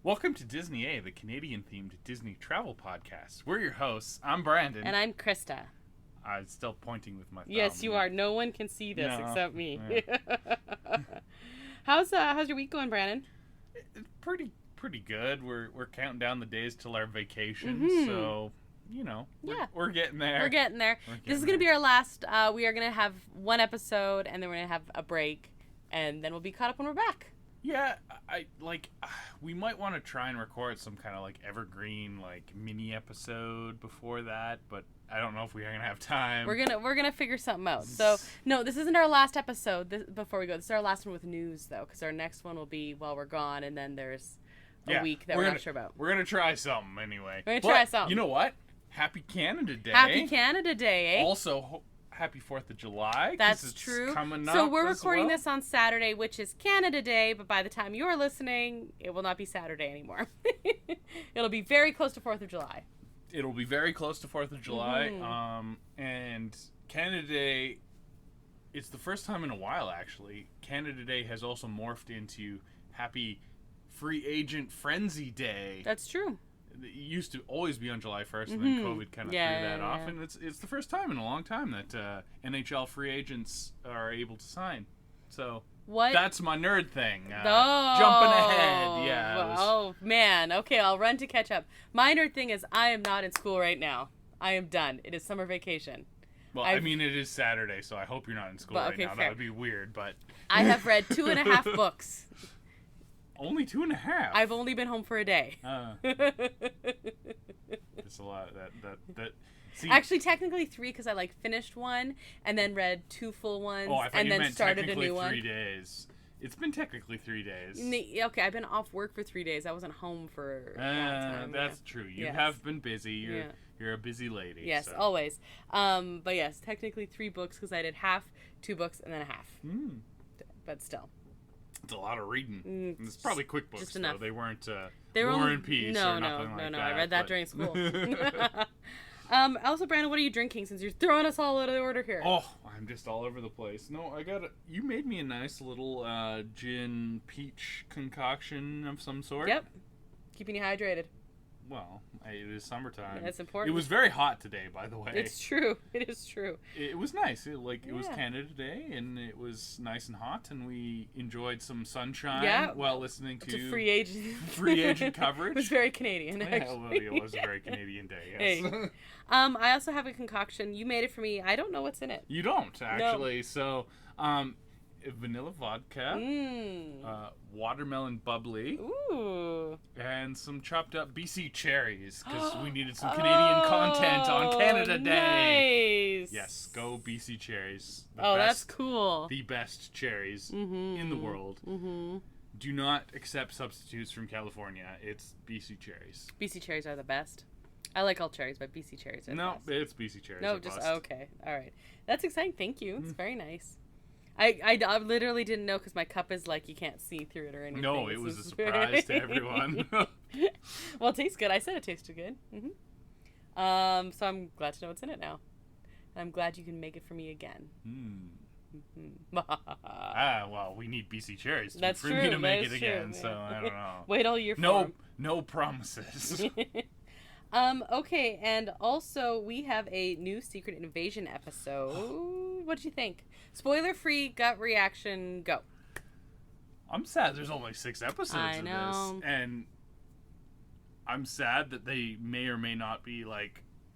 Welcome to Disney A, the Canadian-themed Disney travel podcast. We're your hosts. I'm Brandon. And I'm Krysta. I'm still pointing with my thumb. Yes, you are. No one can see this except me. Yeah. How's your week going, Brandon? Pretty good. We're counting down the days till our vacation, Mm-hmm. so we're getting there. We're getting there. This is gonna be our last. We are gonna have one episode, and then we're gonna have a break, and then we'll be caught up when we're back. Yeah, we might want to try and record some kind of like evergreen mini episode before that, but I don't know if we're gonna have time. We're gonna figure something out. So no, this isn't our last episode. Before we go, this is our last one with news though, because our next one will be while we're gone, and then there's a week that we're not sure about. We're gonna try something anyway. We're gonna try something. You know what? Happy Canada Day. Happy Canada Day, eh? Also, happy 4th of July. That's true. Coming up so we're recording this on Saturday, which is Canada Day, but by the time you're listening, it will not be Saturday anymore. It'll be very close to 4th of July. It'll be very close to 4th of July. Mm-hmm. And Canada Day, it's the first time in a while, actually. Canada Day has also morphed into Happy Free Agent Frenzy Day. That's true. It used to always be on July 1st, and then COVID kind of threw that off. And it's the first time in a long time that NHL free agents are able to sign. So that's my nerd thing. Jumping ahead. Yeah. Oh, man. Okay, I'll run to catch up. My nerd thing is I am not in school right now. I am done. It is summer vacation. Well, I mean, it is Saturday, so I hope you're not in school right now. Fair. That would be weird, but... I have read 2.5 books. Only 2.5? I've only been home for a day. It's a lot. See, actually, technically 3 because I finished one and then read 2 full ones and then started a new one. 3 days. It's been technically 3 days. Okay, I've been off work for 3 days. I wasn't home for a long time. That's true. You have been busy. You're a busy lady. Yes, so. Always. But yes, technically 3 books because I did half, 2 books, and then a half. But still. It's a lot of reading. It's probably quick books, though. They weren't War and Peace or nothing like that. No, I read that during school. Also, Brandon, what are you drinking since you're throwing us all out of order here? Oh, I'm just all over the place. No, you made me a nice little gin peach concoction of some sort. Yep. Keeping you hydrated. Well, it is summertime. That's important. It was very hot today, by the way. It's true. It is true. It was nice. It was Canada Day, and it was nice and hot, and we enjoyed some sunshine while listening to free agent coverage. It was very Canadian. Actually. It was a very Canadian day. Yes. Hey. I also have a concoction. You made it for me. I don't know what's in it. You don't actually. No. So, vanilla vodka, watermelon bubbly, and some chopped up BC cherries because we needed some Canadian content on Canada Day. Nice. Yes, go BC cherries. That's cool. The best cherries in the world. Mm-hmm. Do not accept substitutes from California. It's BC cherries. BC cherries are the best. I like all cherries, but BC cherries are the best. No, it's BC cherries. No, just okay. All right. That's exciting. Thank you. It's very nice. I literally didn't know because my cup is you can't see through it or anything. No, it was a surprise to everyone. Well, it tastes good. I said it tasted good. Mm-hmm. So I'm glad to know what's in it now. I'm glad you can make it for me again. Well, we need BC cherries for me to make it again, so I don't know. Wait all year for No promises. Okay, and also we have a new Secret Invasion episode. What did you think? Spoiler-free gut reaction, go. I'm sad there's only 6 episodes of this. And I'm sad that they may or may not be,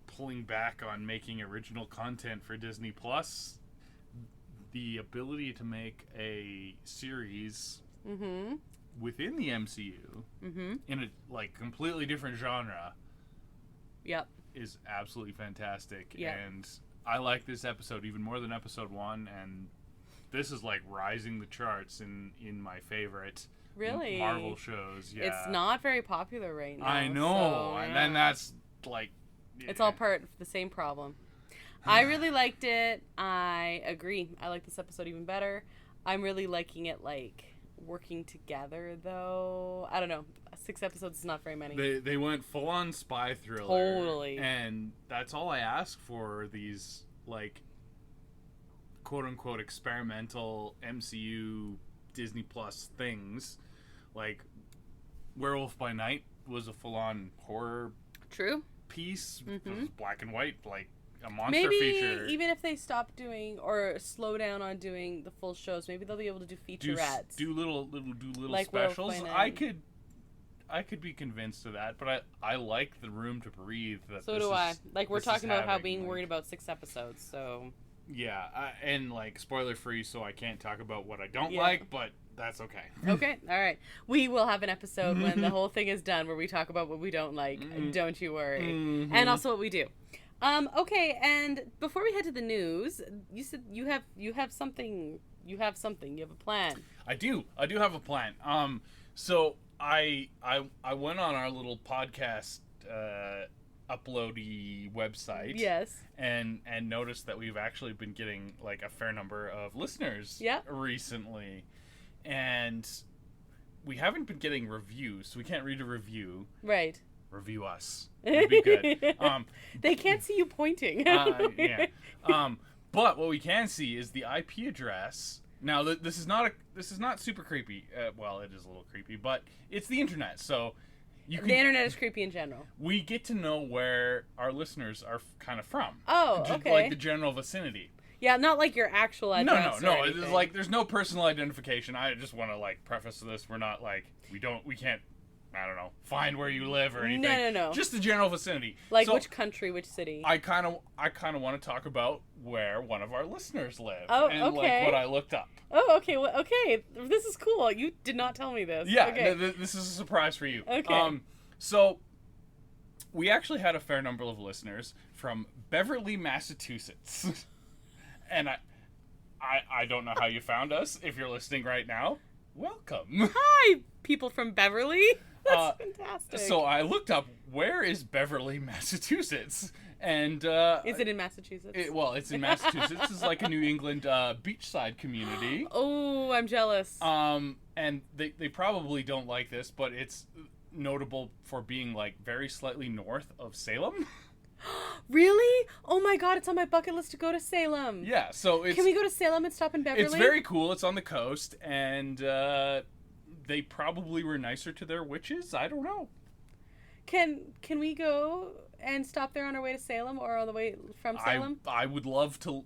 pulling back on making original content for Disney+. The ability to make a series within the MCU in a, completely different genre is absolutely fantastic. Yep. And I like this episode even more than episode 1, and this is rising the charts in my favorite Marvel shows. Yeah, it's not very popular right now. I know, and then that's it's all part of the same problem. I really liked it. I agree. I like this episode even better. I'm really liking it working together though. I don't know. 6 episodes is not very many. They went full on spy thriller. Totally. And that's all I ask for these quote unquote experimental MCU Disney Plus things. Werewolf by Night was a full-on horror piece. It was black and white, like a monster feature. Maybe even if they stop doing or slow down on doing the full shows, maybe they'll be able to do featurettes. Do little like specials. I could be convinced of that, but I like the room to breathe. So do I. Like, we're talking about how being worried about 6 episodes, so... Yeah, and, like, spoiler-free, so I can't talk about what I don't like, but that's okay. Okay, all right. We will have an episode when the whole thing is done where we talk about what we don't like. Don't you worry. Mm-hmm. And also what we do. Okay, and before we head to the news, you said you have something. You have a plan. I do have a plan. So... I went on our little podcast uploady website. Yes. And noticed that we've actually been getting like a fair number of listeners recently. And we haven't been getting reviews, so we can't read a review. Right. Review us. It'd be good. They can't see you pointing. Yeah. But what we can see is the IP address. Now, this is not super creepy. Well, it is a little creepy, but it's the internet, so the internet is creepy in general. We get to know where our listeners are kind of from. Oh, okay. Like the general vicinity. Yeah, not like your actual address. No. It's like there's no personal identification. I just want to like preface this. We're not like we can't. I don't know, find where you live or anything. No. Just the general vicinity. Like so, which country, which city? I kind of want to talk about where one of our listeners live. Oh, and okay. Like what I looked up. Oh, okay. Well, okay. This is cool. You did not tell me this. Yeah, okay. This is a surprise for you. Okay. So we actually had a fair number of listeners from Beverly, Massachusetts, and I don't know how you found us. If you're listening right now, welcome. Hi, people from Beverly. That's fantastic. So I looked up where is Beverly, Massachusetts, and is it in Massachusetts? It's in Massachusetts. It's like a New England beachside community. Oh, I'm jealous. And they probably don't like this, but it's notable for being like very slightly north of Salem. Really? Oh my god, it's on my bucket list to go to Salem. Yeah, so can we go to Salem and stop in Beverly? It's very cool. It's on the coast, and they probably were nicer to their witches. I don't know. Can we go and stop there on our way to Salem or on the way from Salem? I would love to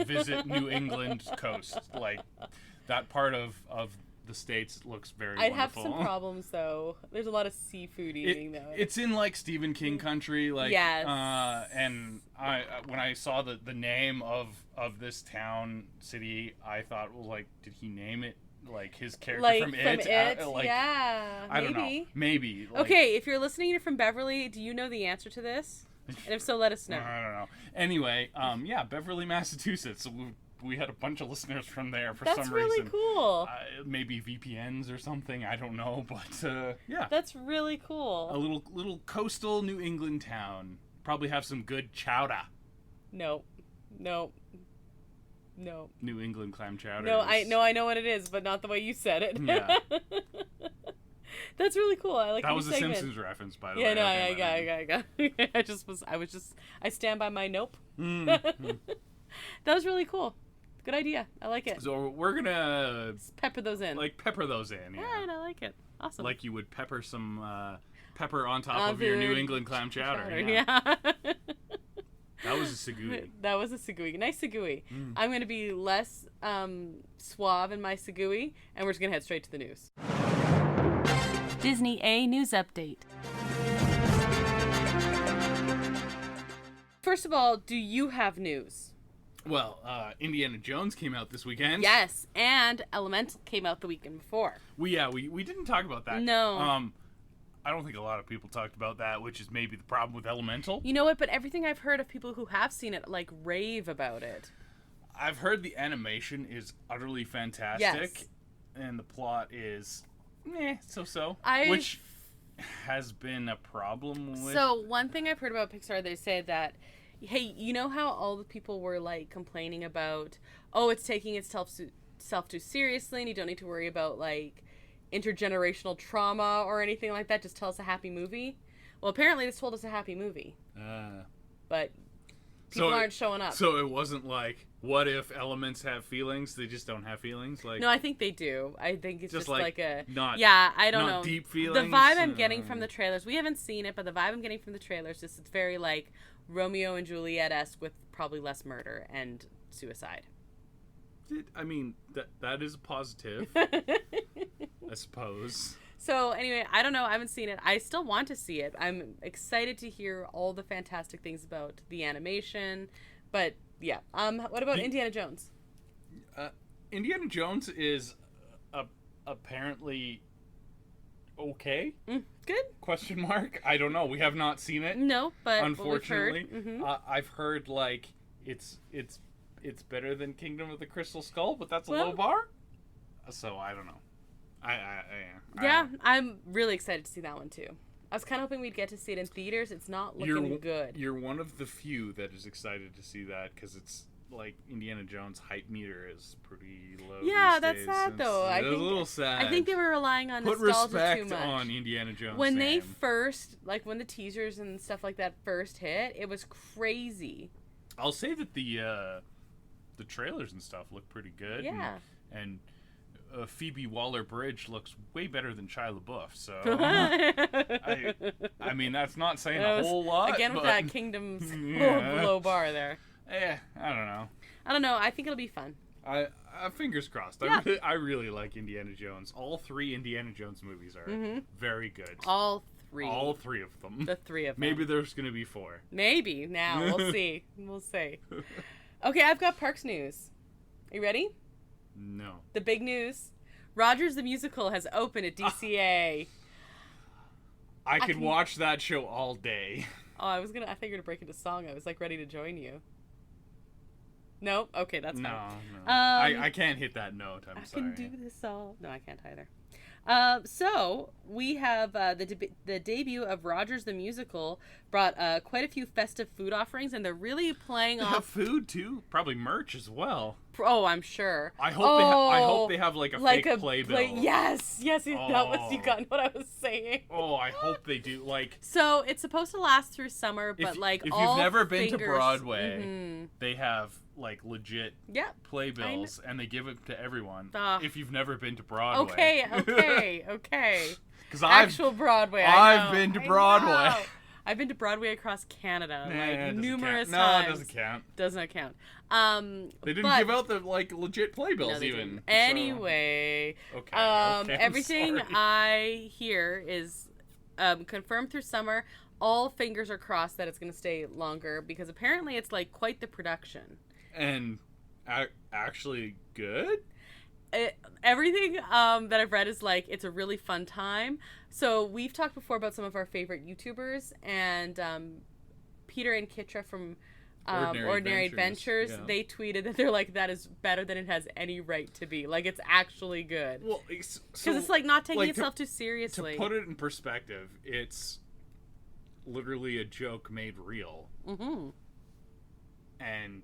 visit New England coast. Like, that part of the States looks very wonderful. I'd have some problems, though. There's a lot of seafood eating, though. It's in, like, Stephen King country. Like, yes. And when I saw the name of this town, city, I thought, well, like, did he name it? Like his character from It? Yeah, I don't know. Maybe. Like, okay, if you're listening and you're from Beverly, do you know the answer to this? And if so, let us know. I don't know. Anyway, Beverly, Massachusetts. We had a bunch of listeners from there for some reason. That's really cool. Maybe VPNs or something. I don't know, but yeah. That's really cool. A little coastal New England town. Probably have some good chowder. No. New England clam chowder. No, I know what it is, but not the way you said it. Yeah. That's really cool. I like that was a segment. Simpsons reference, by the way. Yeah, no, I got. I stand by my nope. Mm-hmm. That was really cool. Good idea. I like it. So we're gonna just pepper those in. Pepper those in. Yeah. Yeah, I like it. Awesome. Like you would pepper some pepper on top of your New England clam chowder. Yeah. That was a sagui. That was a sagui. Nice sagui. I'm going to be less suave in my sagui, and we're just going to head straight to the news. Disney A News Update. First of all, do you have news? Well, Indiana Jones came out this weekend. Yes, and Elemental came out the weekend before. We didn't talk about that. No. I don't think a lot of people talked about that, which is maybe the problem with Elemental. You know what? But everything I've heard of people who have seen it, like, rave about it. I've heard the animation is utterly fantastic. Yes. And the plot is, so-so. Which has been a problem with... So, one thing I've heard about Pixar, they say that, hey, you know how all the people were, like, complaining about, oh, it's taking itself too seriously, and you don't need to worry about, like, intergenerational trauma or anything like that, just tell us a happy movie. Well, apparently this told us a happy movie. But People aren't showing up. So it wasn't like, what if elements have feelings? They just don't have feelings? Like, no, I think they do. I think it's just like a... Not, yeah, I don't know. Not deep feelings? The vibe I'm getting from the trailers, we haven't seen it, but the vibe I'm getting from the trailers is it's very like Romeo and Juliet-esque with probably less murder and suicide. I mean, that is a positive, I suppose. So anyway, I don't know. I haven't seen it. I still want to see it. I'm excited to hear all the fantastic things about the animation. But yeah, what about Indiana Jones? Indiana Jones is apparently okay. Good? Question mark. I don't know. We have not seen it. No, but unfortunately, we've heard. I've heard like it's better than Kingdom of the Crystal Skull, but that's a low bar. So I don't know. I'm really excited to see that one too. I was kind of hoping we'd get to see it in theaters. It's not looking good. You're one of the few that is excited to see that because it's like Indiana Jones' hype meter is pretty low. Yeah, that's sad though. It's a little sad. I think they were relying on nostalgia too much. Put respect on Indiana Jones. When they first, like when the teasers and stuff like that first hit, it was crazy. I'll say that the trailers and stuff look pretty good. Yeah. And Phoebe Waller-Bridge looks way better than Shia LaBeouf, so I mean that's not saying a whole lot. Again, with that Kingdom's low bar there. I don't know. I think it'll be fun. Fingers crossed. Yeah. I really like Indiana Jones. All 3 Indiana Jones movies are very good. All 3. All 3 of them. The 3 of them. Maybe there's gonna be 4. Maybe. Now we'll see. We'll see. Okay, I've got parks news. Are you ready? No. The big news. Rogers the Musical has opened at DCA. I could watch that show all day. Oh, I thought you were gonna break into song. I was like ready to join you. No? Okay, that's fine. No. I can't hit that note. I'm sorry. I can do this all. No, I can't either. So we have the debut of Rogers the Musical brought quite a few festive food offerings, and they're really playing they off have food too, probably merch as well. Oh, I'm sure. I hope they have like a fake playbill. Yes, that was you got what I was saying. Oh, I hope they do. Like, so it's supposed to last through summer, but if you've never been to Broadway, they have like legit playbills, and they give it to everyone. If you've never been to Broadway, okay. Because actual Broadway. I've been to Broadway. I've been to Broadway across Canada numerous times. No, it doesn't count. Does not count. They didn't give out the like legit playbills even. Anyway, okay. Everything I hear is confirmed through summer. All fingers are crossed that it's going to stay longer because apparently it's like quite the production. And actually good? Everything that I've read is like it's a really fun time. So we've talked before about some of our favorite YouTubers, and Peter and Kitra from Ordinary Adventures. Yeah. They tweeted that they're like, that is better than it has any right to be. Like, it's actually good. Well, because it's like not taking itself too seriously. To put it in perspective, it's literally a joke made real. Mm-hmm. And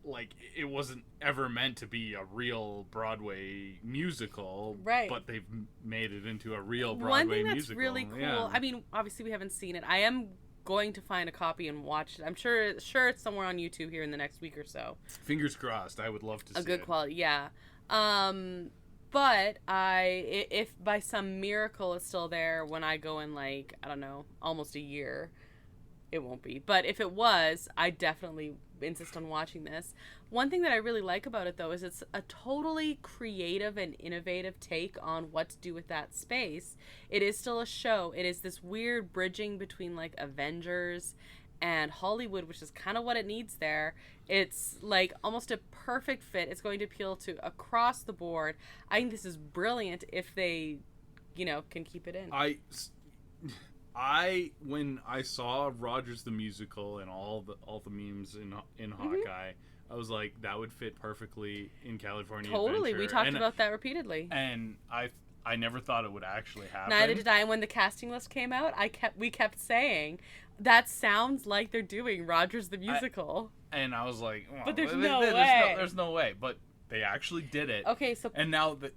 like, it wasn't ever meant to be a real Broadway musical, right? But they've made it into a real Broadway musical. One thing that's really cool, I mean, obviously we haven't seen it. I am going to find a copy and watch it. I'm sure it's somewhere on YouTube here in the next week or so. Fingers crossed. I would love to see it. A good quality, yeah. But if by some miracle it's still there when I go in, like, I don't know, almost a year, it won't be. But if it was, I definitely insist on watching this. One thing that I really like about it, though, is it's a totally creative and innovative take on what to do with that space. It is still a show. It is this weird bridging between, like, Avengers and Hollywood, which is kind of what it needs there. It's, like, almost a perfect fit. It's going to appeal to across the board. I think this is brilliant if they, can keep it in. When I saw Rogers the Musical and all the memes in Hawkeye, I was like, that would fit perfectly in California Totally, Adventure. We talked about that repeatedly. And I never thought it would actually happen. Neither did I. And when the casting list came out, we kept saying, that sounds like they're doing Rogers the Musical. And I was like, well, but there's no way. There's no way. But they actually did it. Okay, so and now and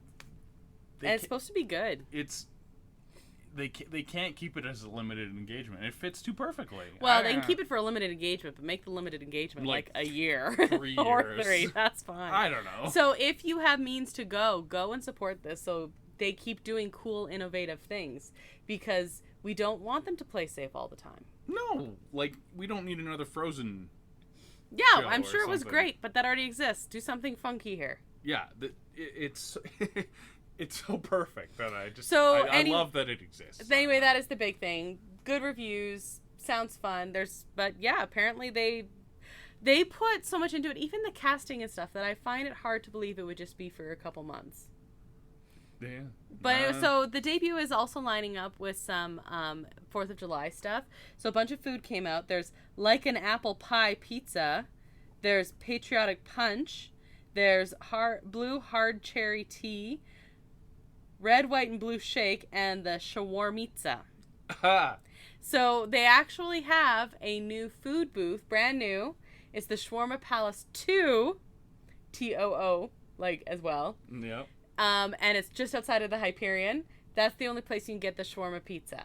it's supposed to be good. they can't keep it as a limited engagement. It fits too perfectly. Well, they can keep it for a limited engagement, but make the limited engagement like a year 3 years or 3. That's fine. I don't know. So if you have means to go and support this, so they keep doing cool, innovative things, because we don't want them to play safe all the time. No, like we don't need another Frozen. Yeah, I'm sure it was great, but that already exists. Do something funky here. Yeah, it's it's so perfect that I love that it exists. Anyway, that is the big thing. Good reviews, sounds fun. But yeah, apparently they put so much into it, even the casting and stuff, that I find it hard to believe it would just be for a couple months. Yeah. But so the debut is also lining up with some 4th of July stuff. So a bunch of food came out. There's Like an Apple Pie Pizza. There's Patriotic Punch. There's blue hard cherry tea. Red, white, and blue shake. And the shawarmitza. So they actually have a new food booth. Brand new. It's the Shawarma Palace 2. TOO. Like as well. Yep. And it's just outside of the Hyperion. That's the only place you can get the shawarma pizza.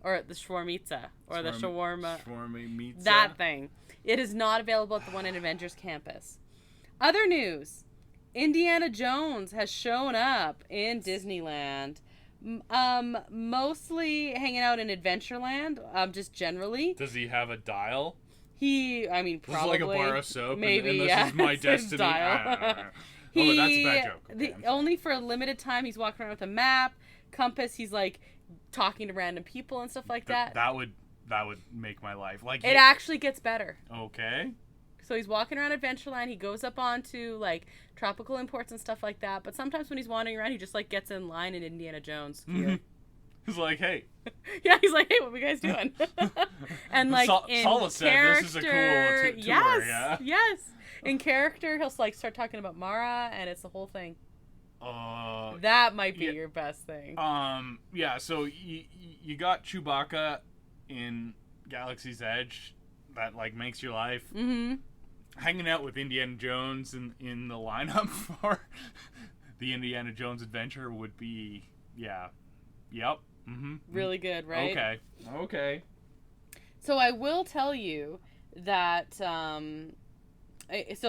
Or the shawarmitza. Or the shawarma. Shawarmitza. That thing. It is not available at the one in Avengers Campus. Other news. Indiana Jones has shown up in Disneyland. Mostly hanging out in Adventureland. Just generally. Does he have a dial? Probably. This is like a bar of soap. Maybe, and this is my destiny. Oh, that's a bad joke. Okay, only for a limited time, he's walking around with a map, compass. He's like talking to random people and stuff like that. That would make my life. Like it actually gets better. Okay. So he's walking around Adventureland. He goes up onto like tropical imports and stuff like that. But sometimes when he's wandering around, he just like gets in line in Indiana Jones. He's like, hey. Yeah, he's like, hey, what are you guys doing? And like in Sala said this is a cool tour. Yes, yes. In character, he'll like start talking about Mara, and it's the whole thing. That might be your best thing. Yeah. So you got Chewbacca in Galaxy's Edge, that like makes your life. Hanging out with Indiana Jones in the lineup for the Indiana Jones adventure would be Yep. Really good, right? Okay. So I will tell you that. So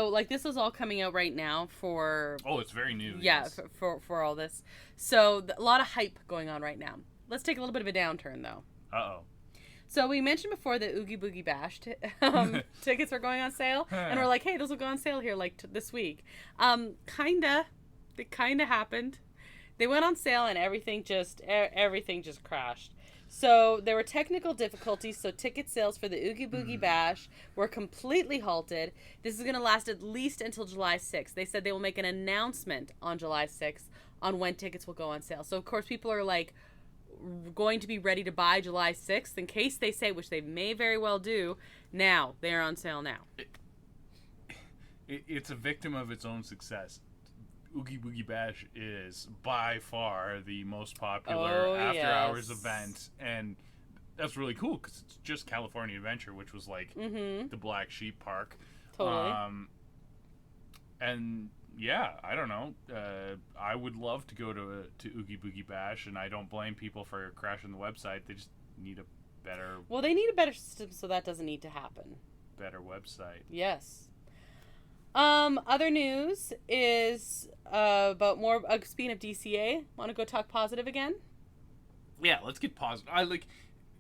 like this is all coming out right now for. Oh, it's very new. Yeah, yes. for all this. So a lot of hype going on right now. Let's take a little bit of a downturn though. Uh-oh. So we mentioned before that Oogie Boogie Bash tickets are going on sale, and we're like, hey, those will go on sale here like this week. It kinda happened. They went on sale and everything just crashed. So there were technical difficulties, so ticket sales for the Oogie Boogie Bash were completely halted. This is going to last at least until July 6th. They said they will make an announcement on July 6th on when tickets will go on sale. So, of course, people are, like, going to be ready to buy July 6th in case they say, which they may very well do, now. They are on sale now. It's a victim of its own success. Oogie Boogie Bash is by far the most popular after-hours event, and that's really cool because it's just California Adventure, which was like the Black Sheep Park. Totally. And yeah, I don't know. I would love to go to Oogie Boogie Bash, and I don't blame people for crashing the website. They just need a better. Well, they need a better system, so that doesn't need to happen. Better website. Yes. Other news is about more. Speaking of DCA, want to go talk positive again? Yeah, let's get positive. I like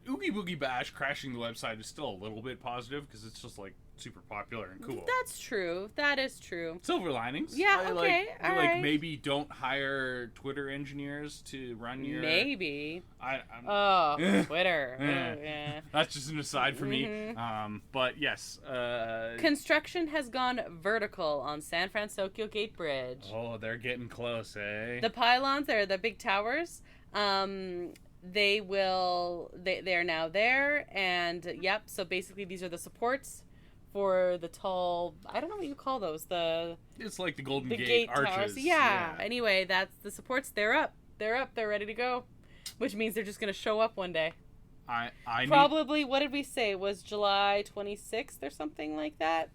Oogie Boogie Bash crashing the website is still a little bit positive because it's just like super popular and cool. That's true. That is true. Silver linings. Yeah. Okay. All right. Maybe don't hire Twitter engineers to run your. Maybe. I'm Twitter. Yeah. That's just an aside for me. But yes. Construction has gone vertical on San Francisco Gate Bridge. Oh, they're getting close, eh? The pylons, they're the big towers. They are now there, and yep. So basically, these are the supports for the tall. I don't know what you call those. It's like the Golden Gate arches. Towers. Yeah. Anyway, that's the supports. They're up. They're ready to go, which means they're just gonna show up one day. Probably. What did we say? It was July 26th or something like that.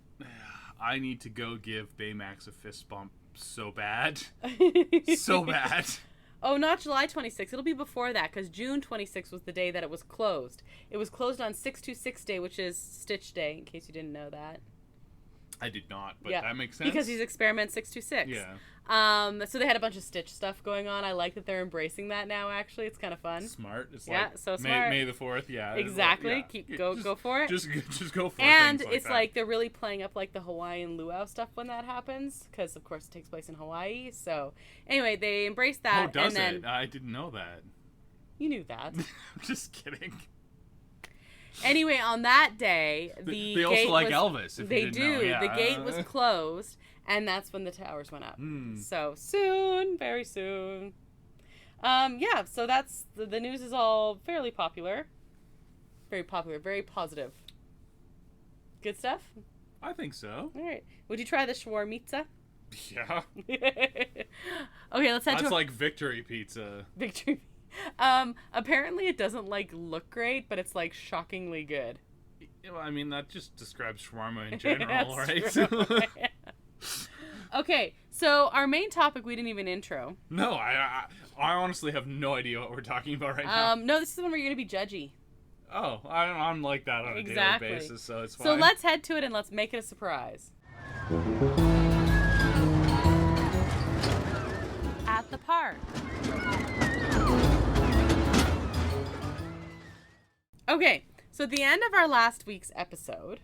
I need to go give Baymax a fist bump so bad, so bad. Oh, not July 26th. It'll be before that, because June 26th was the day that it was closed. It was closed on 626 Day, which is Stitch Day, in case you didn't know that. I did not, but that makes sense. Because he's Experiment 626. Yeah. So they had a bunch of Stitch stuff going on. I like that they're embracing that now, actually. It's kind of fun. Smart. It's so smart. May the 4th, yeah. Exactly. Go for it. Just go for it. And like it's that. like they're really playing up like the Hawaiian luau stuff when that happens, because of course it takes place in Hawaii. So anyway, they embrace that. Oh, does and then, it? I didn't know that. You knew that. I'm just kidding. Anyway, on that day, the they also like Elvis. If they you didn't do. Know. Yeah. The gate was closed, and that's when the towers went up. So soon, very soon. So that's the news is all fairly popular. Very popular, very positive. Good stuff? I think so. All right. Would you try the shawarmitza? Yeah. Okay, let's head to... That's like Victory Pizza. Victory. Apparently it doesn't, like, look great, but it's, like, shockingly good. Well, I mean, that just describes shawarma in general, right? Okay, so our main topic we didn't even intro. No, I honestly have no idea what we're talking about right now. No, this is the one where you're going to be judgy. Oh, I'm like that on a daily basis, so it's fine. So let's head to it and let's make it a surprise. At the park. Okay, so at the end of our last week's episode,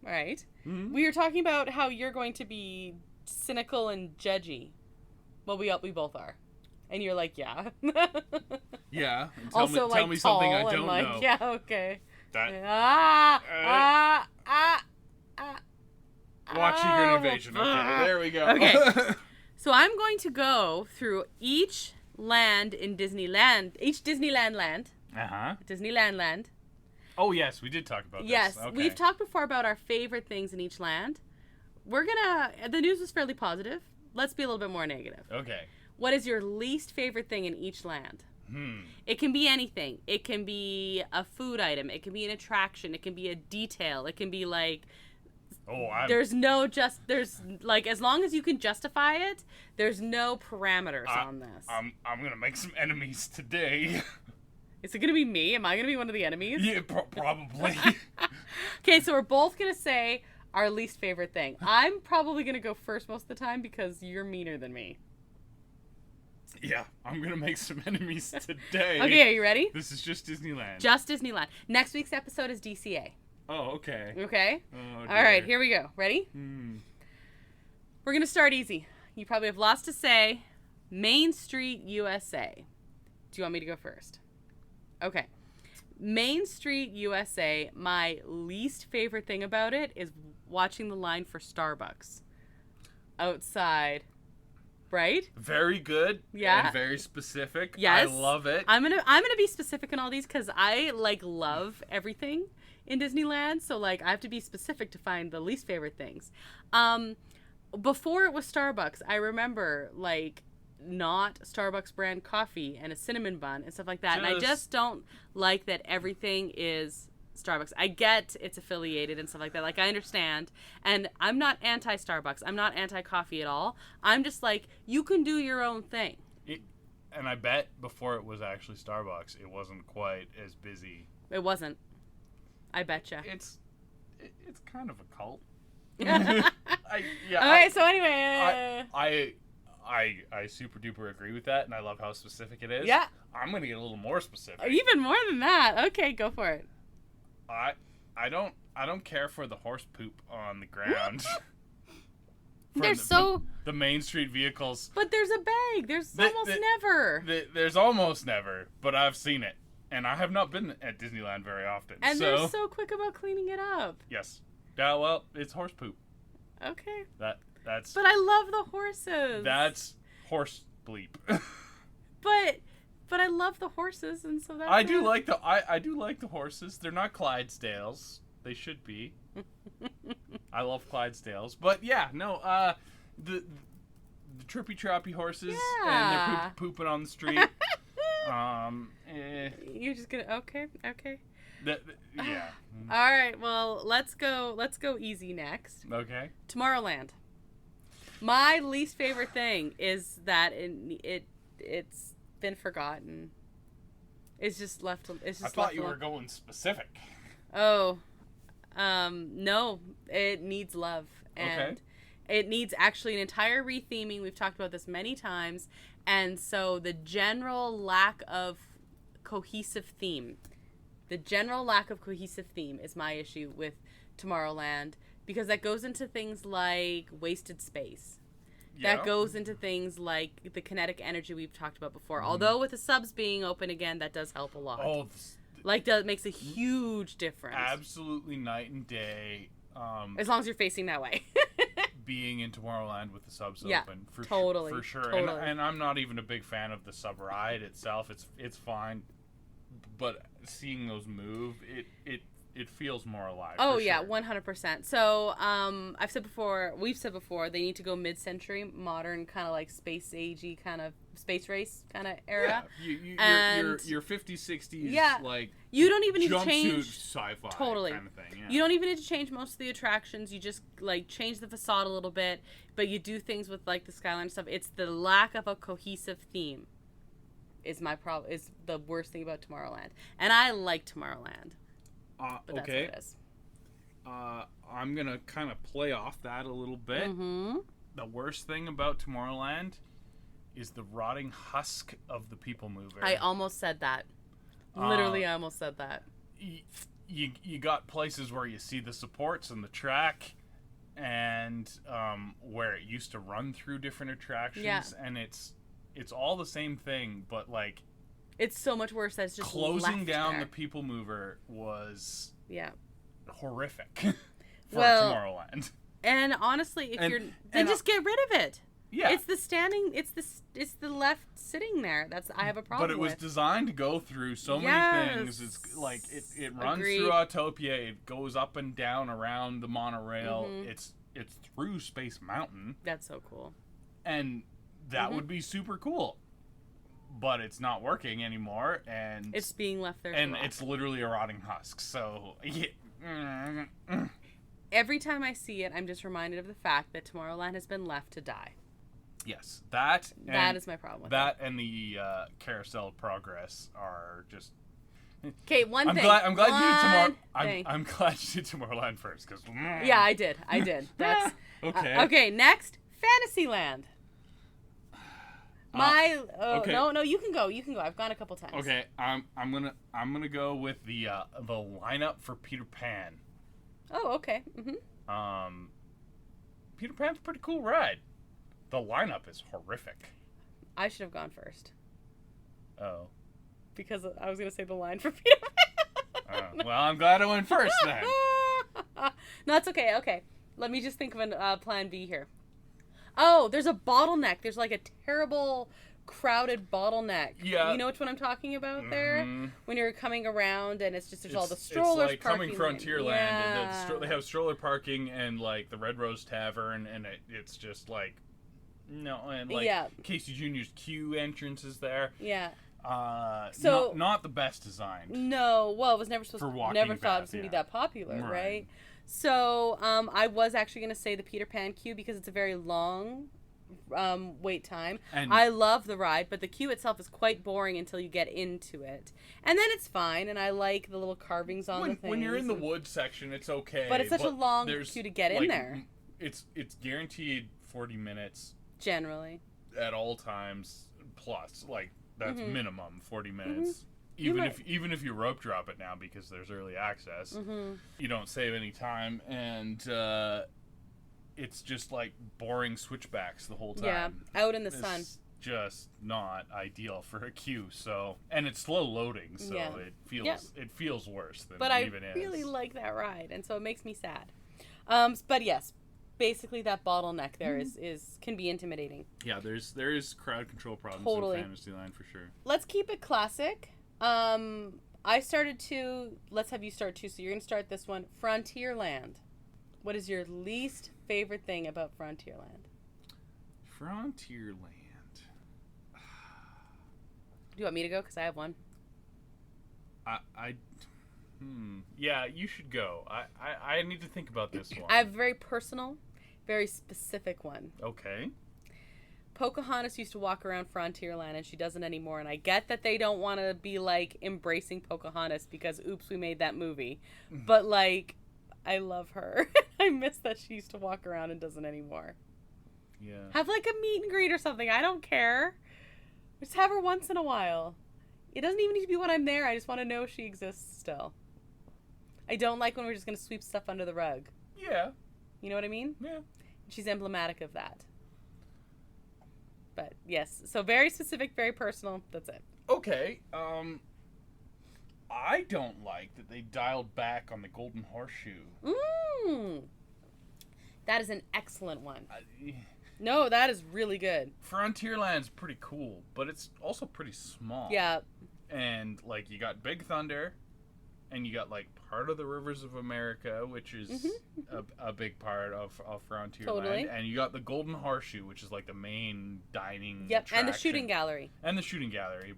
right, we were talking about how you're going to be cynical and judgy. Well, we both are. And you're like, yeah. Yeah. Also, tell me something I don't know. Yeah, okay. Watch Secret Invasion. Okay, there we go. Okay. So I'm going to go through each land in Disneyland, each Disneyland land. Disneyland land. Oh, yes, we did talk about this. Yes, okay. We've talked before about our favorite things in each land. The news was fairly positive. Let's be a little bit more negative. Okay. What is your least favorite thing in each land? It can be anything. It can be a food item. It can be an attraction. It can be a detail. It can be like... There's like, as long as you can justify it, there's no parameters on this. I'm gonna make some enemies today. Is it gonna be me? Am I gonna be one of the enemies? Yeah, probably. Okay, so we're both gonna say our least favorite thing. I'm probably gonna go first most of the time because you're meaner than me. Yeah, I'm gonna make some enemies today. Okay, are you ready? This is just Disneyland. Just Disneyland. Next week's episode is DCA. Oh, okay. Okay? Oh, all right, here we go. Ready? We're going to start easy. You probably have lots to say. Main Street, USA. Do you want me to go first? Okay. Main Street, USA, my least favorite thing about it is watching the line for Starbucks outside. Right? Very good. Yeah. And very specific. Yes. I love it. I'm gonna be specific in all these because I love everything in Disneyland. So I have to be specific to find the least favorite things. Before it was Starbucks, I remember not Starbucks brand coffee and a cinnamon bun and stuff like that. And I just don't like that everything is Starbucks. I get it's affiliated and stuff like that. I understand. And I'm not anti-Starbucks. I'm not anti-coffee at all. I'm just you can do your own thing. And I bet before it was actually Starbucks, it wasn't quite as busy. It wasn't. I betcha. It's kind of a cult. Okay, so anyway. I super duper agree with that, and I love how specific it is. Yeah. I'm going to get a little more specific. Even more than that. Okay, go for it. I don't care for the horse poop on the ground. The Main Street vehicles. But there's a bag. There's almost never. There's almost never, but I've seen it. And I have not been at Disneyland very often. And they're so quick about cleaning it up. Yes. Yeah, well, it's horse poop. Okay. That's. But I love the horses. That's horse bleep. But I love the horses, and so that's. I do like the horses. They're not Clydesdales. They should be. I love Clydesdales, but yeah, no. The trippy trappy horses, and they're pooping on the street. You're just gonna okay. Yeah. All right. Well, let's go easy next. Okay. Tomorrowland. My least favorite thing is that it it's been forgotten. It's just left. It's just. I thought you were going specific. Oh, no. It needs love, and it needs actually an entire retheming. We've talked about this many times, and so the general lack of cohesive theme. The general lack of cohesive theme is my issue with Tomorrowland, because that goes into things like wasted space. Yeah. That goes into things like the kinetic energy we've talked about before. Mm-hmm. Although with the subs being open again, that does help a lot. Oh, makes a huge difference. Absolutely night and day. As long as you're facing that way. Being in Tomorrowland with the subs open, for sure. Totally. And I'm not even a big fan of the sub ride itself. It's fine, but seeing those move, it feels more alive. Oh yeah, 100%. So we've said before, they need to go mid-century, modern, kind of like space agey, kind of space race kind of era. Yeah, your 50s, 60s, like you don't even need to change sci-fi kind of thing. Yeah. You don't even need to change most of the attractions. You just like change the facade a little bit, but you do things with like the skyline stuff. It's the lack of a cohesive theme is the worst thing about Tomorrowland, and I like Tomorrowland. But that's what it is. I'm going to kind of play off that a little bit. Mm-hmm. The worst thing about Tomorrowland is the rotting husk of the People Mover. I almost said that. Literally, I almost said that. You got places where you see the supports and the track, and where it used to run through different attractions, and it's all the same thing, but like... It's so much worse that it's just closing down there. The People Mover was horrific for Tomorrowland. And honestly, just get rid of it. Yeah, it's the left sitting there. I have a problem. But it was designed to go through so many things. It's like it runs through Autopia. It goes up and down around the monorail. Mm-hmm. It's through Space Mountain. That's so cool. And that would be super cool. But it's not working anymore, and it's being left there. And it's literally a rotting husk. So, yeah. Every time I see it, I'm just reminded of the fact that Tomorrowland has been left to die. Yes, that is my problem. With that and the Carousel Progress are just. Okay, I'm glad you did I'm glad you did Tomorrowland first, because. Yeah, I did. That's okay. Okay, next, Fantasyland. No, you can go. I've gone a couple times. Okay, I'm gonna go with the lineup for Peter Pan. Oh, okay. Mm-hmm. Peter Pan's a pretty cool ride. The lineup is horrific. I should have gone first. Oh. Because I was gonna say the line for Peter Pan. Well, I'm glad I went first then. No, it's okay. Okay, let me just think of a plan B here. Oh, there's a bottleneck. There's like a terrible crowded bottleneck. Yeah. You know which one I'm talking about there? When you're coming around and there's all the strollers it's like parking. Coming Frontierland. Yeah. And they have stroller parking and like the Red Rose Tavern, and it's just like, no, and like Casey Jr.'s queue entrance is there. Yeah. So not the best design. No, well, it was never supposed to. Never thought it was gonna be that popular, right? So, I was actually going to say the Peter Pan queue because it's a very long wait time. And I love the ride, but the queue itself is quite boring until you get into it. And then it's fine, and I like the little carvings on the things. When you're in the wood section, it's okay. But it's such a long queue to get in there. It's guaranteed 40 minutes. Generally. At all times, plus. Like, that's minimum 40 minutes. Even if you rope drop it now because there's early access, you don't save any time, and it's just like boring switchbacks the whole time. Yeah, out in the sun. It's just not ideal for a queue. So, and it's slow loading, so it feels worse than it even is. But I really like that ride, and so it makes me sad. But yes, basically that bottleneck there can be intimidating. Yeah, there is crowd control problems in Fantasyland for sure. Let's keep it classic. Let's have you start too. So you're going to start this one. Frontierland. What is your least favorite thing about Frontierland? Frontierland. Do you want me to go? Because I have one. Yeah, you should go. I need to think about this one. I have a very personal, very specific one. Okay. Pocahontas used to walk around Frontierland and she doesn't anymore, and I get that they don't want to be like embracing Pocahontas because oops, we made that movie. But like, I love her. I miss that she used to walk around and doesn't anymore. Yeah. Have like a meet and greet or something. I don't care. Just have her once in a while. It doesn't even need to be when I'm there. I just want to know she exists still. I don't like when we're just going to sweep stuff under the rug. Yeah. You know what I mean? Yeah. She's emblematic of that. But yes, so very specific, very personal. That's it. Okay. I don't like that they dialed back on the Golden Horseshoe. That is an excellent one. No, that is really good. Frontierland's pretty cool, but it's also pretty small. Yeah. And like you got Big Thunder, and you got like part of the Rivers of America, which is a big part of Frontierland. Totally. And you got the Golden Horseshoe, which is like the main dining attraction. And the shooting gallery.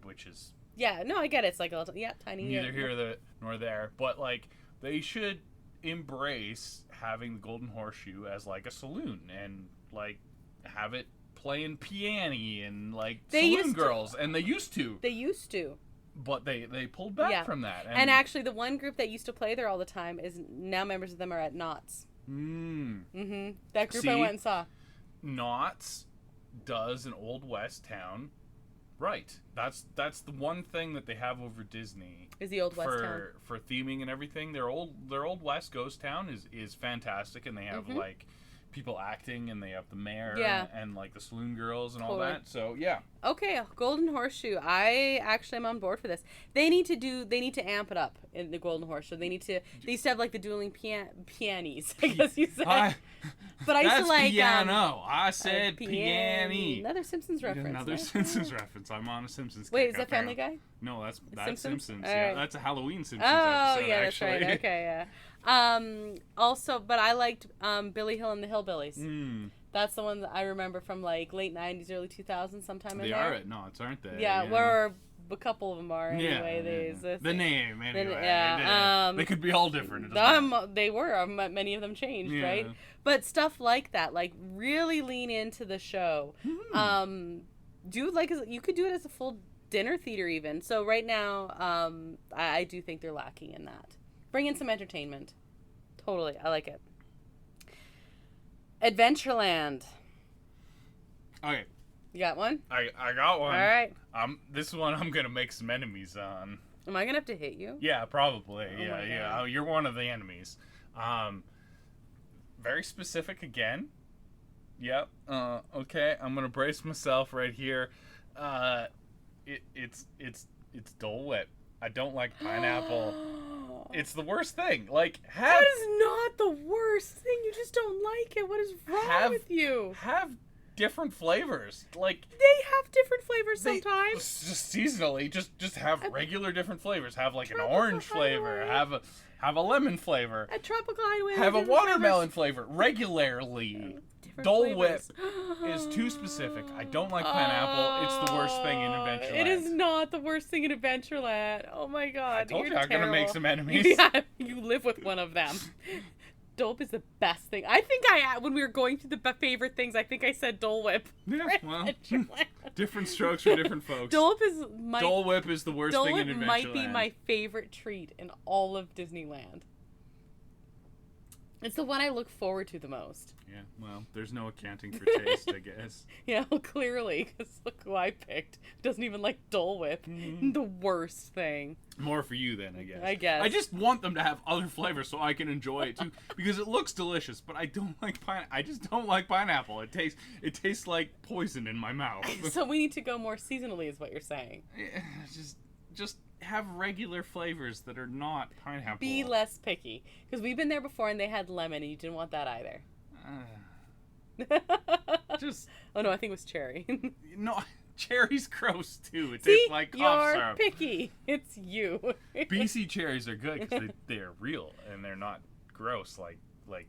Which is... Yeah, no, I get it. It's like a little... Yeah, tiny. Neither here nor there. But like, they should embrace having the Golden Horseshoe as like a saloon and like have it playing piano and like saloon girls. And they used to. But they pulled back from that. And actually, the one group that used to play there all the time is now members of them are at Knott's. That group I went and saw. Knott's does an Old West town right. That's the one thing that they have over Disney. Is the Old West town. For theming and everything. Their Old West ghost town is fantastic, and they have like people acting, and they have the mayor and like the saloon girls and all that. So yeah. Okay, Golden Horseshoe. I actually am on board for this. They need to amp it up in the Golden Horseshoe. They used to have like the dueling pianis, I guess you said. But I used to like piano. I said piano. Another Simpsons reference. Another Simpsons reference. I'm on a Simpsons. Wait, is that Family Guy? No, that's Simpsons. Yeah, right. That's a Halloween Simpsons episode. Oh yeah, that's right. Okay, yeah. Also, but I liked Billy Hill and the Hillbillies. That's the one that I remember from like late 90s, early 2000s, sometime in there. They are at Knott's, aren't they? Yeah, where a couple of them are anyway. The name, anyway. They could be all different. They were. Many of them changed, right? But stuff like that, like really lean into the show. You could do it as a full dinner theater even. So right now, I do think they're lacking in that. Bring in some entertainment. Totally. I like it. Adventureland. Okay. You got one? I got one. All right. This one I'm going to make some enemies on. Am I going to have to hit you? Yeah, probably. Yeah. You're one of the enemies. Very specific again. Yep. Okay, I'm going to brace myself right here. It's Dole Whip. I don't like pineapple. It's the worst thing. Like, that is not the worst thing. You just don't like it. What is wrong with you? Have different flavors. Like, they have different flavors sometimes. Just seasonally, just have regular different flavors. Have like an orange flavor. Have a lemon flavor. A tropical hideaway. Have a watermelon flavor regularly. Dole Whip is too specific. I don't like pineapple. It's the worst thing in Adventureland. It is not the worst thing in Adventureland. Oh my god. I told you I'm going to make some enemies. Yeah, you live with one of them. Dole Whip is the best thing. I think when we were going through the favorite things, I think I said Dole Whip. Yeah, well, different strokes for different folks. Dole Whip is the worst thing in Adventureland. Dole Whip might be my favorite treat in all of Disneyland. It's the one I look forward to the most. Yeah, well, there's no accounting for taste, I guess. Yeah, well, clearly, because look who I picked. Doesn't even like Dole Whip. The worst thing. More for you then, I guess. I just want them to have other flavors so I can enjoy it too, because it looks delicious. But I don't like I just don't like pineapple. It tastes like poison in my mouth. So we need to go more seasonally, is what you're saying. Yeah, just have regular flavors that are not pineapple. Be less picky, because we've been there before and they had lemon and you didn't want that either. Oh no, I think it was cherry. No, cherry's gross too. It tastes like cough syrup. You're picky. It's you. BC cherries are good because they're real and they're not gross like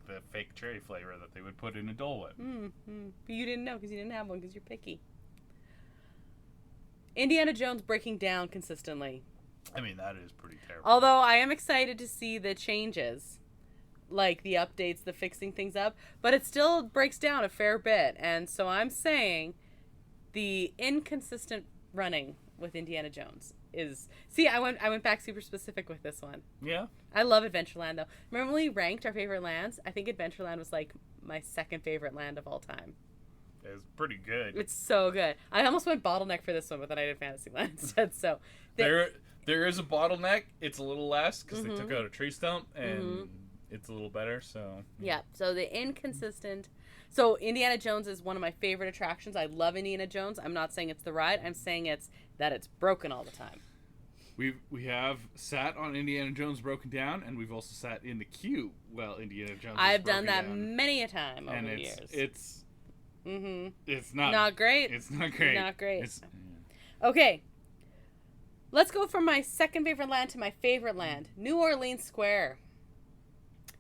the fake cherry flavor that they would put in a Dole Whip. But you didn't know because you didn't have one because you're picky. Indiana Jones breaking down consistently. I mean, that is pretty terrible. Although I am excited to see the changes, like the updates, the fixing things up, but it still breaks down a fair bit. And so I'm saying the inconsistent running with Indiana Jones is... See, I went back super specific with this one. Yeah. I love Adventureland, though. Remember when we ranked our favorite lands? I think Adventureland was, like, my second favorite land of all time. It's pretty good. It's so good. I almost went Bottleneck for this one, but then I did Fantasyland instead, so... There is a Bottleneck. It's a little less, because they took out a tree stump, and it's a little better, so... Yeah, so the inconsistent... So Indiana Jones is one of my favorite attractions. I love Indiana Jones. I'm not saying it's the ride. I'm saying it's broken all the time. We have sat on Indiana Jones Broken Down, and we've also sat in the queue while Indiana Jones I've done that many a time over the years. It's not great. It's not great. Not great. Okay. Let's go from my second favorite land to my favorite land. New Orleans Square.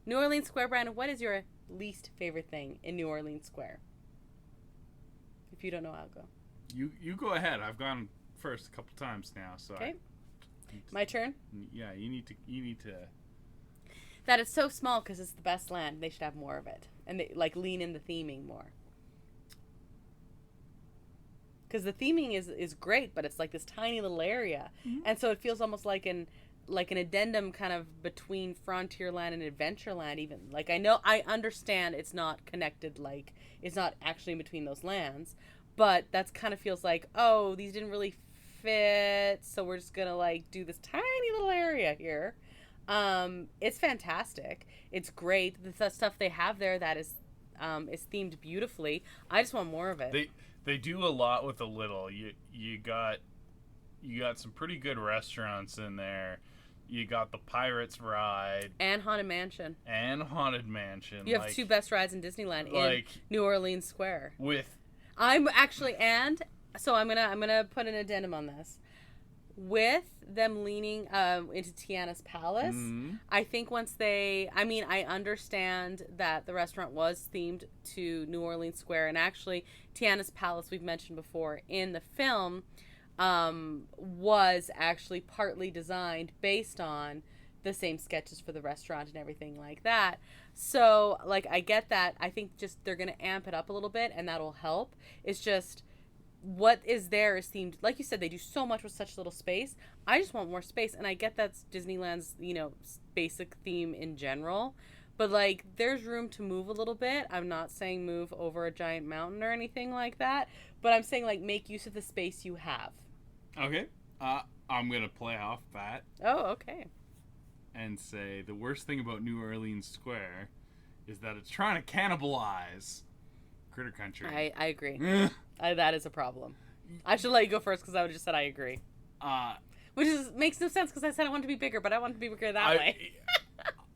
New Orleans Square, Brandon, what is your least favorite thing in New Orleans Square? If you don't know, I'll go. You go ahead. I've gone first a couple times now, so okay. My turn? Yeah, you need to that it's so small because it's the best land. They should have more of it. And they like lean in the theming more. Because the theming is great, but it's like this tiny little area. Mm-hmm. And so it feels almost like an addendum kind of between Frontierland and Adventureland even. Like I understand it's not connected, like it's not actually in between those lands, but that's kind of feels like, oh, these didn't really fit, so we're just gonna like do this tiny little area here. It's fantastic. It's great. The stuff they have there that is themed beautifully. I just want more of it. They do a lot with a little. You got some pretty good restaurants in there. You got the Pirates ride and Haunted Mansion. You have two best rides in Disneyland in New Orleans Square. So I'm gonna put an addendum on this. With them leaning into Tiana's Palace, I think I understand that the restaurant was themed to New Orleans Square, and actually Tiana's Palace, we've mentioned before in the film, was actually partly designed based on the same sketches for the restaurant and everything like that. So, like, I get that. I think just they're going to amp it up a little bit, and that'll help. It's just what is there is themed. Like you said, they do so much with such little space. I just want more space, and I get that's Disneyland's, basic theme in general. But, like, there's room to move a little bit. I'm not saying move over a giant mountain or anything like that. But I'm saying, like, make use of the space you have. Okay. I'm going to play off that. Oh, okay. And say the worst thing about New Orleans Square is that it's trying to cannibalize Critter Country. I agree. That is a problem. I should let you go first because I would just said I agree. Which makes no sense because I said I want to be bigger, but I want to be bigger that way.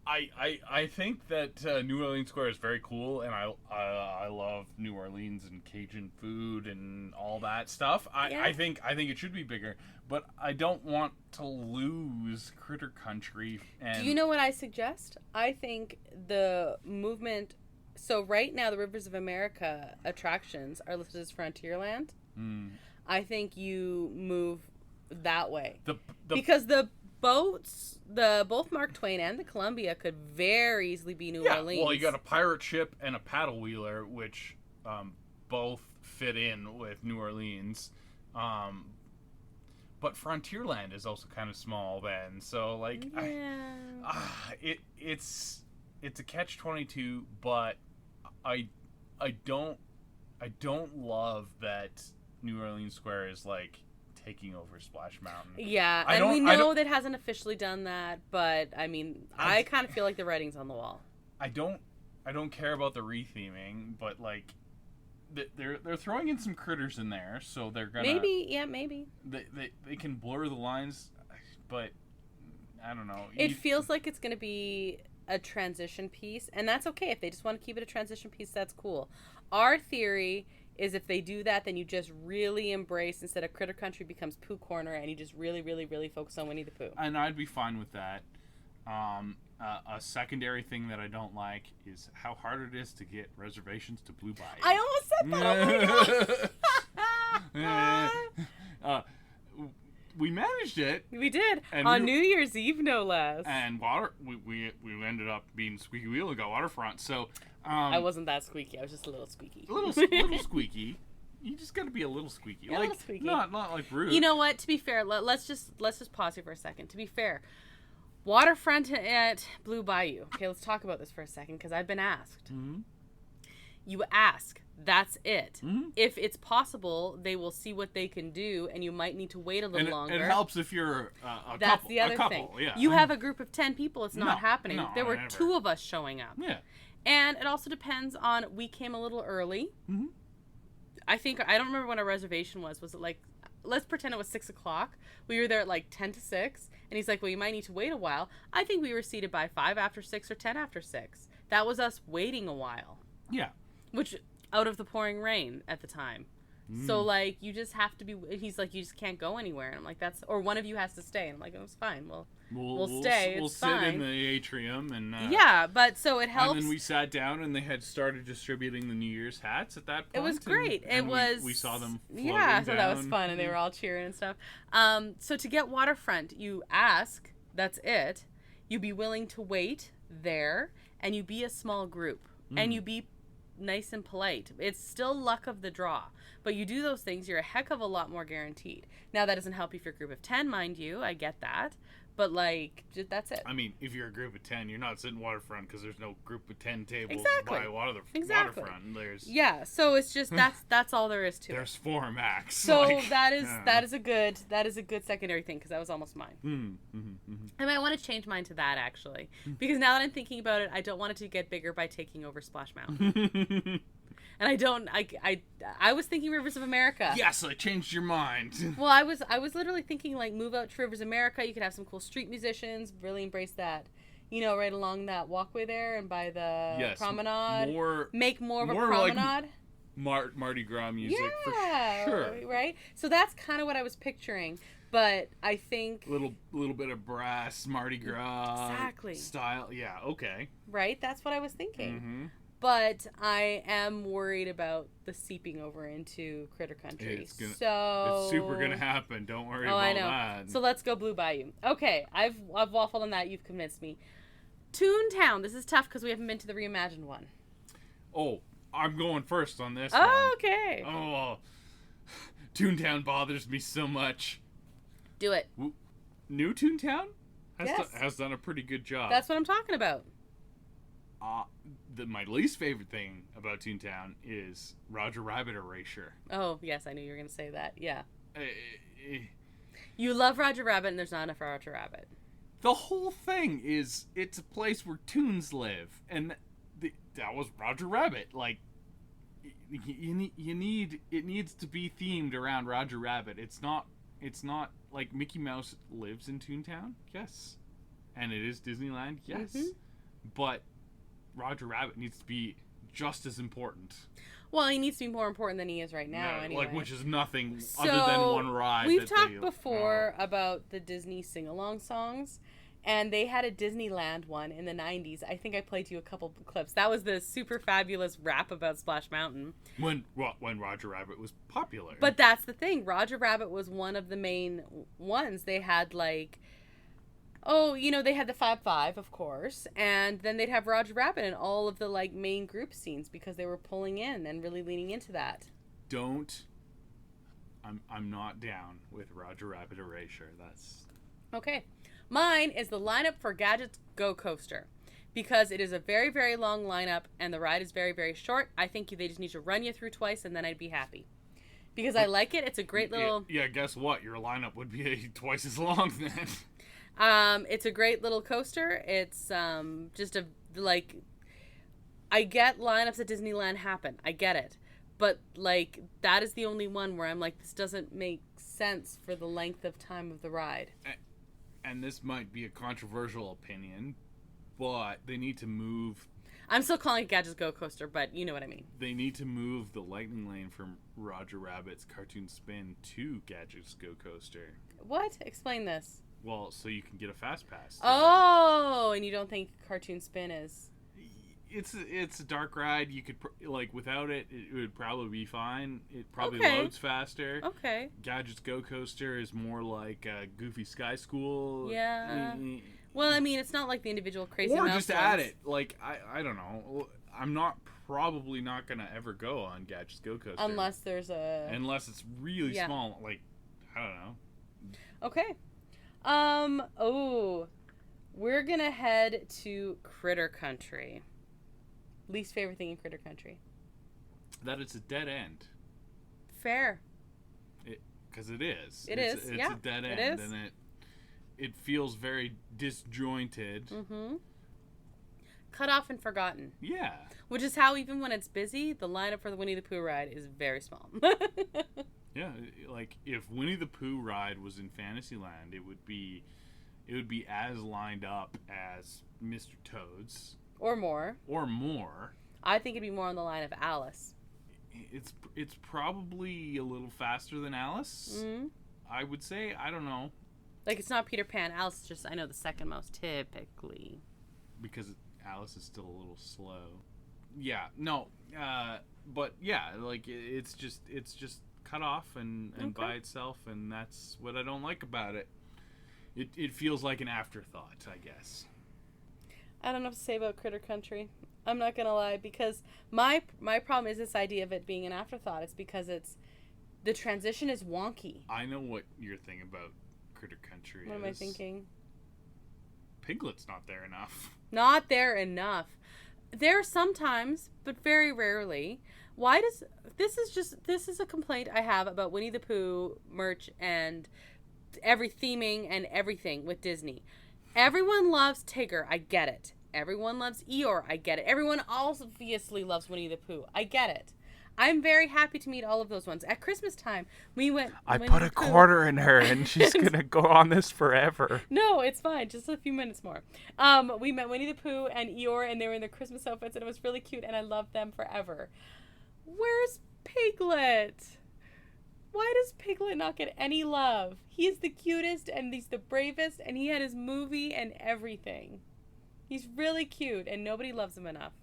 I think that New Orleans Square is very cool, and I love New Orleans and Cajun food and all that stuff. I think it should be bigger, but I don't want to lose Critter Country. And do you know what I suggest? I think the movement. So right now, the Rivers of America attractions are listed as Frontierland. I think you move that way because the boats, both Mark Twain and the Columbia could very easly be New Orleans. Well, you got a pirate ship and a paddle wheeler, which both fit in with New Orleans. But Frontierland is also kind of small then, so like, it's a catch-22. But I don't love that New Orleans Square is like taking over Splash Mountain. Yeah, and we know that hasn't officially done that, but I mean, I kind of feel like the writing's on the wall. I don't care about the retheming, but like they're throwing in some critters in there, so they're gonna maybe they can blur the lines, but I don't know. It feels like it's gonna be a transition piece, and that's okay. If they just want to keep it a transition piece, that's cool. Our theory is if they do that, then you just really embrace, instead of Critter Country becomes Pooh Corner, and you just really, really, really focus on Winnie the Pooh. And I'd be fine with that. A secondary thing that I don't like is how hard it is to get reservations to Blue Bayou. I almost said that. Oh my God. We managed it. We did. On New Year's Eve, no less. And we ended up being squeaky wheel and got waterfront. So I wasn't that squeaky. I was just a little squeaky. A little squeaky. you just got to be a little squeaky. You're like, a little squeaky. Not like rude. You know what? To be fair, let's just pause here for a second. To be fair, waterfront at Blue Bayou. Okay, let's talk about this for a second because I've been asked. Mm-hmm. You ask. That's it. Mm-hmm. If it's possible, they will see what they can do, and you might need to wait a little longer. It helps if you're a couple. That's the other thing. Yeah. You have a group of 10 people. It's not happening. No, there were never. 2 of us showing up. Yeah. And it also depends on, we came a little early. Mm-hmm. I don't remember when our reservation was. Was it like, let's pretend it was 6 o'clock. We were there at like 10 to 6. And he's like, well, you might need to wait a while. I think we were seated by 5 after 6 or 10 after 6. That was us waiting a while. Yeah. Which, out of the pouring rain at the time. So, like, you just have to be, he's like, you just can't go anywhere. And I'm like, or one of you has to stay. And I'm like, oh, it's fine. We'll stay. We'll sit in the atrium. And yeah, but so it helps. And then we sat down and they had started distributing the New Year's hats at that point. It was great. We saw them floating down. So that was fun. And they were all cheering and stuff. So to get waterfront, you ask, that's it. You be willing to wait there. And you be a small group. And you be nice and polite. It's still luck of the draw, but you do those things, you're a heck of a lot more guaranteed. Now that doesn't help you if you're a group of 10, mind you, I get that, but like, that's it. I mean, if you're a group of 10, you're not sitting waterfront because there's no group of 10 tables exactly. by waterfront. There's so it's just that's all there is to there's 4 max. So like, that is a good secondary thing because that was almost mine. I might want to change mine to that actually because now that I'm thinking about it, I don't want it to get bigger by taking over Splash Mountain. And I was thinking Rivers of America. Yes, I changed your mind. Well, I was literally thinking like move out to Rivers of America. You could have some cool street musicians. Really embrace that. You know, right along that walkway there and by the promenade. Make more of a promenade. Like Mardi Gras music for sure. Right? So that's kind of what I was picturing. But I think little bit of brass Mardi Gras style. Yeah, okay. Right? That's what I was thinking. But I am worried about the seeping over into Critter Country. It's super gonna happen. Don't worry about that. So let's go Blue Bayou. Okay, I've waffled on that. You've convinced me. Toontown. This is tough because we haven't been to the reimagined one. Oh, I'm going first on this one. Oh, okay. Oh, Toontown bothers me so much. Do it. New Toontown has done a pretty good job. That's what I'm talking about. My least favorite thing about Toontown is Roger Rabbit erasure. Oh, yes, I knew you were going to say that. Yeah. You love Roger Rabbit and there's not enough Roger Rabbit. The whole thing is it's a place where toons live, and that was Roger Rabbit. Like, it needs to be themed around Roger Rabbit. It's not like Mickey Mouse lives in Toontown, yes, and it is Disneyland, yes, but Roger Rabbit needs to be just as important. Well, he needs to be more important than he is right now, anyway. Like, which is nothing other than one ride. We've talked before about the Disney sing-along songs, and they had a Disneyland one in the 90s. I think I played you a couple clips. That was the super fabulous rap about Splash Mountain. When Roger Rabbit was popular. But that's the thing. Roger Rabbit was one of the main ones. They had, like... Oh, they had the Fab Five, of course, and then they'd have Roger Rabbit in all of the, like, main group scenes because they were pulling in and really leaning into that. I'm not down with Roger Rabbit erasure. That's... Okay. Mine is the lineup for Gadget's Go Coaster because it is a very, very long lineup and the ride is very, very short. I think they just need to run you through twice and then I'd be happy. Because I like it. It's a great little... Yeah, guess what? Your lineup would be twice as long then. It's a great little coaster. It's just I get lineups at Disneyland happen. I get it. But, like, that is the only one where I'm like, this doesn't make sense for the length of time of the ride. And this might be a controversial opinion, but they need to move... I'm still calling it Gadget's Go Coaster, but you know what I mean. They need to move the lightning lane from Roger Rabbit's Cartoon Spin to Gadget's Go Coaster. What? Explain this. Well, so you can get a fast pass. Oh, and you don't think Cartoon Spin is... It's a dark ride. You could, without it, it would probably be fine. It probably loads faster. Okay. Gadget's Go Coaster is more like Goofy Sky School. Yeah. Well, I mean, it's not like the individual Crazy Mouse. Or just ones. Add it. Like, I don't know. I'm probably not going to ever go on Gadget's Go Coaster. Unless Unless it's really small. Like, I don't know. Okay. We're going to head to Critter Country. Least favorite thing in Critter Country? That it's a dead end. Fair. Because it is. It's a dead end. It is. And it feels very disjointed. Mm-hmm. Cut off and forgotten. Yeah. Which is how, even when it's busy, the lineup for the Winnie the Pooh ride is very small. Yeah, like if Winnie the Pooh ride was in Fantasyland, it would be as lined up as Mr. Toad's. Or more. I think it'd be more on the line of Alice. It's probably a little faster than Alice. Mm-hmm. I would say. I don't know. Like, it's not Peter Pan. Alice is just, I know, the second most typically. Because Alice is still a little slow. Yeah. No. But yeah, like it's just cut off and by itself, and that's what I don't like about it. It feels like an afterthought, I guess. I don't know what to say about Critter Country. I'm not gonna lie, because my problem is this idea of it being an afterthought. It's because the transition is wonky. I know what your thing about Critter Country is. What am I thinking? Piglet's not there enough. Not there enough. There sometimes, but very rarely. Why does this is a complaint I have about Winnie the Pooh merch and every theming and everything with Disney. Everyone loves Tigger, I get it. Everyone loves Eeyore, I get it. Everyone obviously loves Winnie the Pooh, I get it. I'm very happy to meet all of those ones. At Christmas time, we went... I put a quarter in her, and she's going to go on this forever. No, it's fine. Just a few minutes more. We met Winnie the Pooh and Eeyore, and they were in their Christmas outfits, and it was really cute, and I loved them forever. Where's Piglet? Why does Piglet not get any love? He is the cutest, and he's the bravest, and he had his movie and everything. He's really cute, and nobody loves him enough.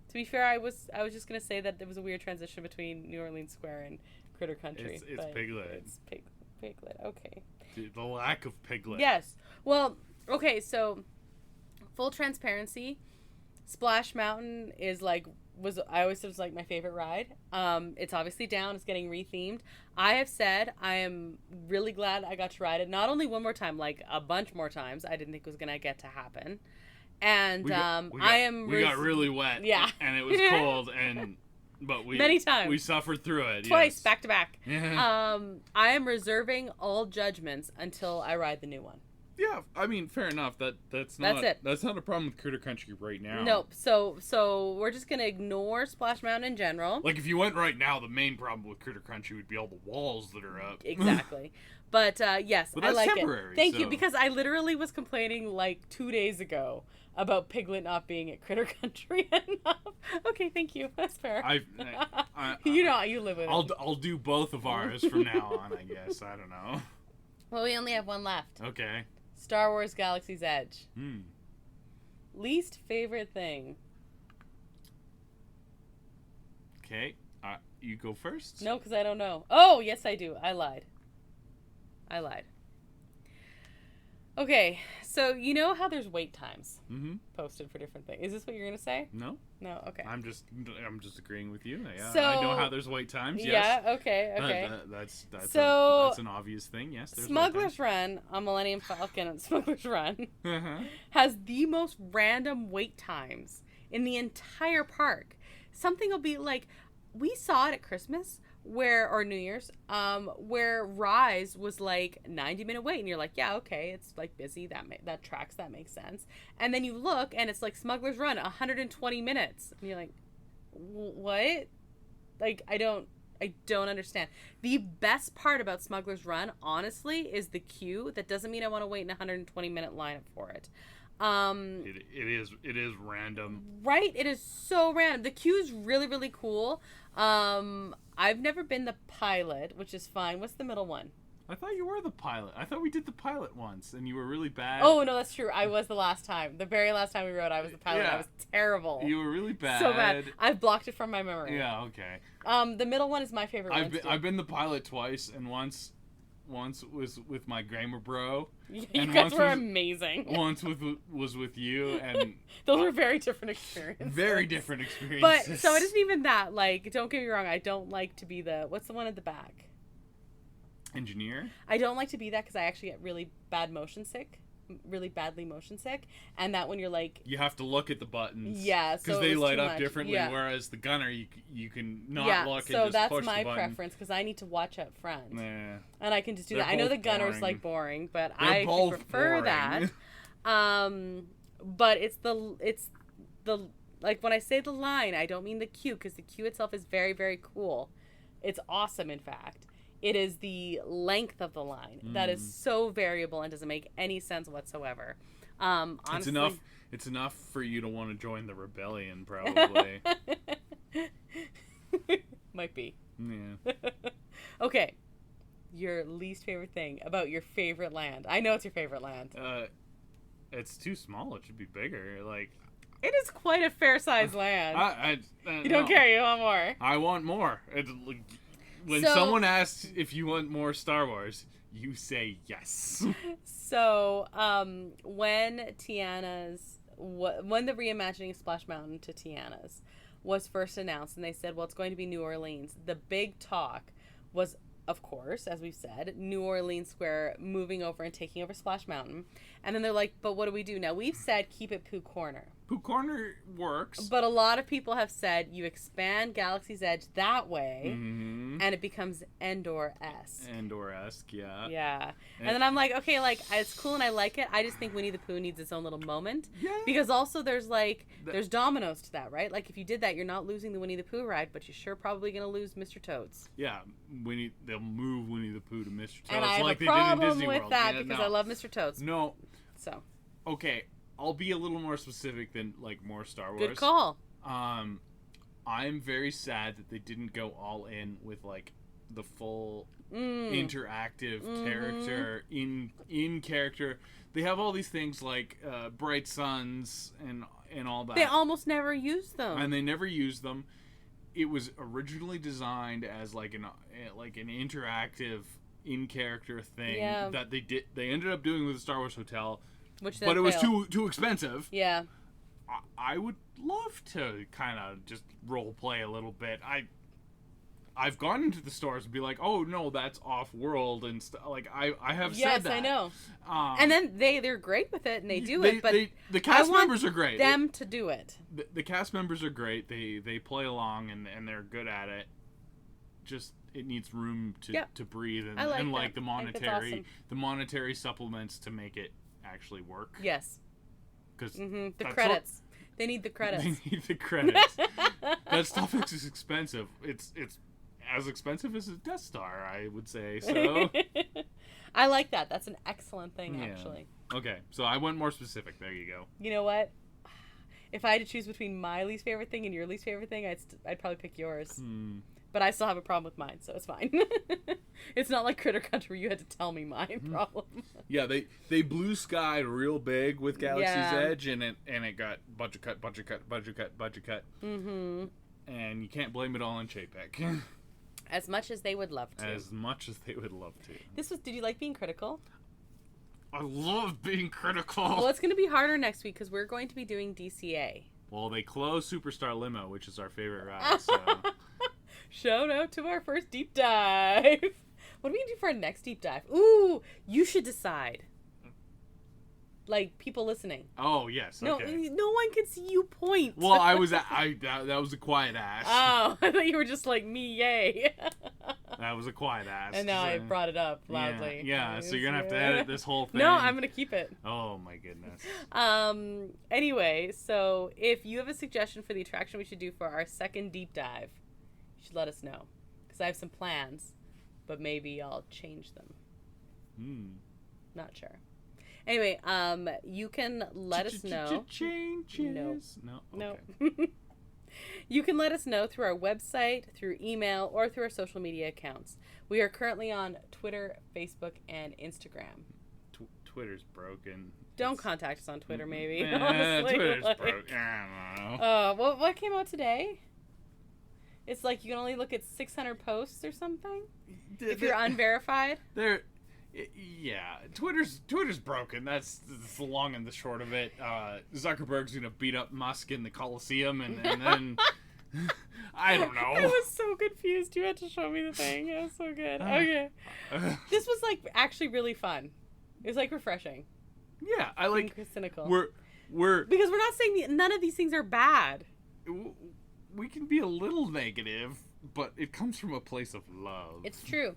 To be fair, I was just gonna say that there was a weird transition between New Orleans Square and Critter Country. It's Piglet. It's Piglet. Okay. The lack of Piglet. Yes. Well, okay. So, full transparency, Splash Mountain is I always said it was like my favorite ride. It's obviously down. It's getting rethemed. I have said I am really glad I got to ride it. Not only one more time, like a bunch more times. I didn't think it was gonna get to happen. And we got really wet. Yeah. And it was cold, but many times we suffered through it. Twice, yes. back to back. I am reserving all judgments until I ride the new one. Yeah, I mean, fair enough. That's not a problem with Critter Country right now. Nope. So we're just gonna ignore Splash Mountain in general. Like, if you went right now, the main problem with Critter Country would be all the walls that are up. Exactly. But yes, but I like temporary, it. Thank you, because I literally was complaining like 2 days ago about Piglet not being at Critter Country enough. Okay, thank you. That's fair. You live with it. I'll do both of ours from now on, I guess. I don't know. Well, we only have one left. Okay. Star Wars Galaxy's Edge. Least favorite thing. Okay. You go first? No, because I don't know. Oh, yes, I do. I lied. Okay, so you know how there's wait times posted for different things. Is this what you're gonna say? No. No. Okay. I'm just agreeing with you. Yeah, so, I know how there's wait times. Yes. Yeah. Okay. That's so, an obvious thing. Yes. There's Smuggler's Run on Millennium Falcon and Smuggler's Run has the most random wait times in the entire park. Something will be like, we saw it at Christmas. Or New Year's, where Rise was like 90-minute wait, and you're like, yeah, okay, it's like busy, that tracks, that makes sense. And then you look, and it's like Smuggler's Run, 120 minutes, and you're like, what? Like, I don't understand. The best part about Smuggler's Run, honestly, is the queue. That doesn't mean I want to wait in a 120-minute lineup for it. It is random. Right? It is so random. The queue is really, really cool. I've never been the pilot, which is fine. What's the middle one? I thought you were the pilot. I thought we did the pilot once, and you were really bad. Oh, no, that's true. I was the last time. The very last time we rode, I was the pilot. Yeah. I was terrible. You were really bad. So bad. I've blocked it from my memory. Yeah, okay. The middle one is my favorite one. I've been the pilot twice, and once Once was with my grammar bro. You guys were amazing. Once was with you, and those were very different experiences. Very different experiences. But so it isn't even that. Like, don't get me wrong. I don't like to be what's the one at the back? Engineer. I don't like to be that because I actually get really badly motion sick, and that when you're like, you have to look at the buttons. Yeah, because they light up differently. Yeah. Whereas the gunner, you can not look and just push the button. So that's my preference because I need to watch up front. Yeah. And I can just do that. I know the gunner's like boring, but I prefer that. But it's the like when I say the line, I don't mean the cue because the cue itself is very, very cool. It's awesome, in fact. It is the length of the line that is so variable and doesn't make any sense whatsoever. Honestly, it's enough for you to want to join the rebellion, probably. Might be. Yeah. Okay. Your least favorite thing about your favorite land. I know it's your favorite land. It's too small. It should be bigger. Like, it is quite a fair-sized land. You don't care. You want more. I want more. When someone asks if you want more Star Wars, you say yes. So, when the reimagining of Splash Mountain to Tiana's was first announced, and they said, well, it's going to be New Orleans, the big talk was, of course, as we've said, New Orleans Square moving over and taking over Splash Mountain. And then they're like, but what do we do? Now, we've said keep it Pooh Corner. Pooh Corner works. But a lot of people have said you expand Galaxy's Edge that way, and it becomes Endor-esque. Endor-esque, yeah. Yeah. And then I'm like, okay, like, it's cool and I like it. I just think Winnie the Pooh needs its own little moment. Yeah. Because also there's dominoes to that, right? Like, if you did that, you're not losing the Winnie the Pooh ride, but you're sure probably going to lose Mr. Toad's. Yeah. They'll move Winnie the Pooh to Mr. Toad's. And I have a problem with that because I love Mr. Toad's. No. So. Okay. I'll be a little more specific than, like, more Star Wars. Good call. I'm very sad that they didn't go all in with, like, the full interactive character in character. They have all these things like bright suns and all that. They almost never use them. And they never use them. It was originally designed as, like, an interactive in-character thing that they ended up doing with the Star Wars Hotel. But it was too expensive. Yeah. I would love to kind of just role play a little bit. I've gone into the stores and be like, oh no, that's off world and stuff. Like I have said that. Yes, I know. And then they're great with it and they do it. But the cast members are great. Them to do it. The cast members are great. They play along and they're good at it. Just it needs room to breathe and like the monetary supplements to make it actually work. Yes. Because the credits. They need the credits. They need the credits. That stuff is expensive. It's as expensive as a Death Star, I would say. So I like that. That's an excellent thing, actually. Okay, so I went more specific. There you go. You know what? If I had to choose between my least favorite thing and your least favorite thing, I'd probably pick yours. But I still have a problem with mine, so it's fine. It's not like Critter Country where you had to tell me my problem. Yeah, they blue skied real big with Galaxy's Edge, and it got budget cut. Mm-hmm. And you can't blame it all on Chapek. As much as they would love to. As much as they would love to. Did you like being critical? I love being critical. Well, it's going to be harder next week because we're going to be doing DCA. Well, they closed Superstar Limo, which is our favorite ride, so... Shout out to our first deep dive. What are we going to do for our next deep dive? Ooh, you should decide. Like, people listening. Oh, yes, okay. No one can see you point. Well, that was a quiet ass. Oh, I thought you were just like me, yay. That was a quiet ass. And now I brought it up loudly. Yeah, so you're going to have to edit this whole thing. No, I'm going to keep it. Oh, my goodness. Anyway, so if you have a suggestion for the attraction we should do for our second deep dive, you should let us know. Because I have some plans, but maybe I'll change them. Not sure. Anyway, you can let us know. Changes. No. You can let us know through our website, through email, or through our social media accounts. We are currently on Twitter, Facebook, and Instagram. Twitter's broken. Don't contact us on Twitter, maybe. Twitter's broken. I don't know. What came out today? It's like you can only look at 600 posts or something if you're unverified. Yeah, Twitter's broken. That's the long and the short of it. Zuckerberg's gonna beat up Musk in the Coliseum, and then I don't know. I was so confused. You had to show me the thing. It was so good. Okay, this was like actually really fun. It was like refreshing. Yeah, I like. Cynical. We're because we're not saying none of these things are bad. We can be a little negative, but it comes from a place of love. It's true.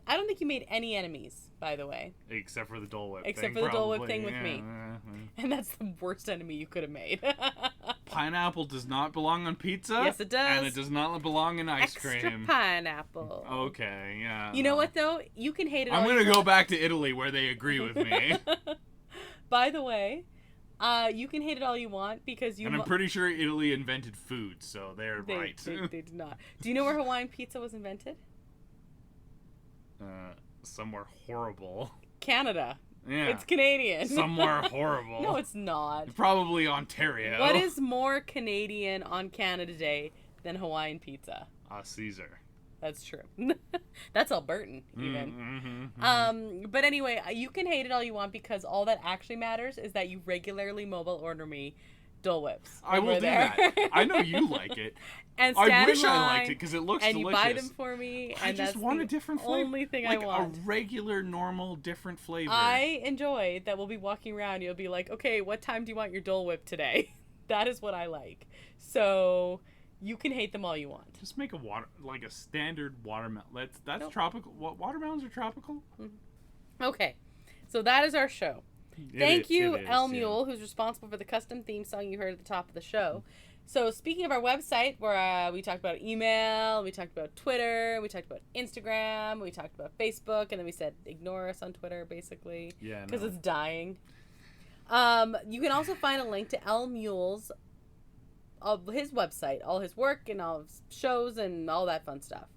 I don't think you made any enemies, by the way. Except for the Dole Whip thing. Except for the Dole Whip thing with me. And that's the worst enemy you could have made. Pineapple does not belong on pizza. Yes, it does. And it does not belong in ice cream. Extra pineapple. Okay, yeah. You know what, though? You can hate it I'm going to go back to Italy where they agree with me. By the way, you can hate it all you want because you... And I'm pretty sure Italy invented food, so they're right. They did not. Do you know where Hawaiian pizza was invented? Somewhere horrible. Canada. Yeah. It's Canadian. Somewhere horrible. No, it's not. Probably Ontario. What is more Canadian on Canada Day than Hawaiian pizza? Caesar. That's true. That's Albertan, even. Mm-hmm. But anyway, you can hate it all you want because all that actually matters is that you regularly mobile order me Dole Whips. I will do that. I know you like it. And stand I wish in line, I liked it because it looks and delicious. And you buy them for me. I and just want a different flavor. Only thing like I want. A regular, normal, different flavor. I enjoy that we'll be walking around. You'll be like, okay, what time do you want your Dole Whip today? That is what I like. So you can hate them all you want. Just make a standard watermelon. That's tropical. Watermelons are tropical. Mm-hmm. Okay, so that is our show. Thank you, El Mule, who's responsible for the custom theme song you heard at the top of the show. So speaking of our website, where we talked about email, we talked about Twitter, we talked about Instagram, we talked about Facebook, and then we said ignore us on Twitter, basically. Yeah, because it's dying. You can also find a link to El Mule's of his website, all his work and all his shows and all that fun stuff.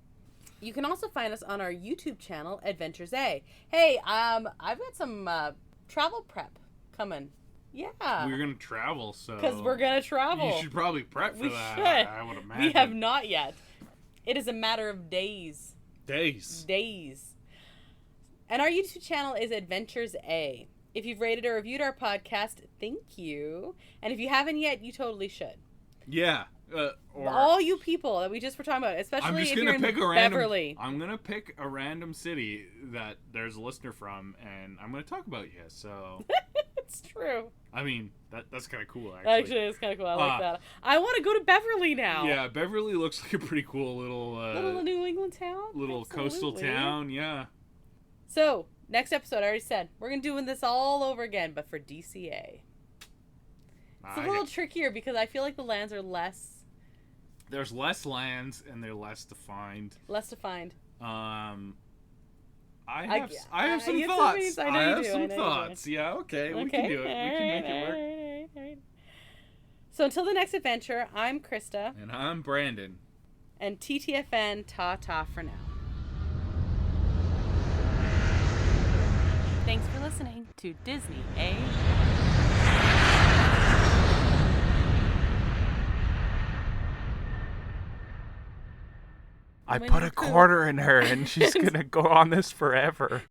You can also find us on our YouTube channel, Adventures A. Hey, I've got some travel prep coming. Yeah. We're going to travel, so... Because we're going to travel. You should probably prep for that, should. I would imagine. We have not yet. It is a matter of days. Days. And our YouTube channel is Adventures A. If you've rated or reviewed our podcast, thank you. And if you haven't yet, you totally should. Yeah. All you people that we just were talking about, especially if you're in Beverly. I'm going to pick a random city that there's a listener from, and I'm going to talk about you, so... It's true. I mean, that's kind of cool, actually. Actually, it's kind of cool. I like that. I want to go to Beverly now. Yeah, Beverly looks like a pretty cool little New England town. Little Absolutely. Coastal town, yeah. So, next episode, I already said, we're going to do this all over again, but for DCA. It's a little trickier because I feel like the lands are less... There's less lands, and they're less defined. I have some thoughts. I have some thoughts. Yeah, okay. We can do it. We can make it work. All right. So until the next adventure, I'm Krysta. And I'm Brandon. And TTFN, ta-ta for now. Thanks for listening to Disney, eh? I put a quarter in her and she's gonna go on this forever.